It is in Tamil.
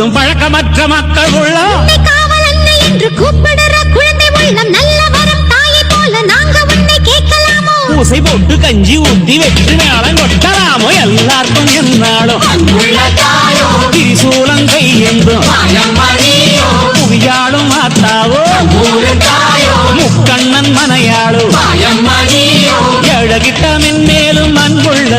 முழுதும் பழக்கமற்ற மக்கள் உள்ளம் காவலன்னை என்று கூப்பிடுற குழந்தை உள்ளம் நல்ல வரம் தாயை போல நாங்க உன்னை கேட்கலாமோ பூசை போட்டு கஞ்சி ஊத்தி வெற்றி மேளம் கொட்டலாமோ எல்லாருக்கும் என்னாலும் திரிசூலம் கையெந்தும் புவியாடும் மாத்தாவோ முக்கண்ணன் மனையாளோ எழகிட்ட மென்மேலும் அன்புள்ள